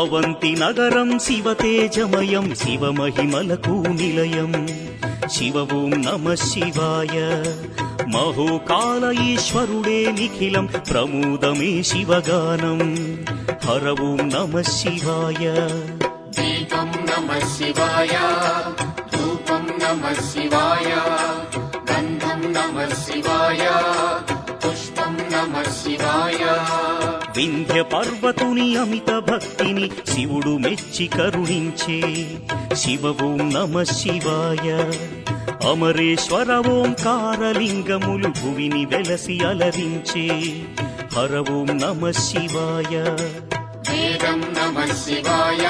అవంతి నగరం శివతేజమయం శివమహిమలకు నిలయం శివ ఓం నమ శివాయ మహోకాల ఈశ్వరుడే నిఖిలం ప్రమోదమే శివగానం హర ఓం నమ శివాయ దీపం నమ శివాయ ధూపం నమ శివాయ గంధం నమ శివాయ పుష్పం నమ శివాయ వింధ్య పర్వతుని అమిత భక్తిని శివుడు మెచ్చి కరుణించే శివ ఓం నమ శివాయ అమరేశ్వర ఓంకారలింగములు భువిని వెలసి అలరించే హర ఓం నమ శివాయ వేదం నమ శివాయ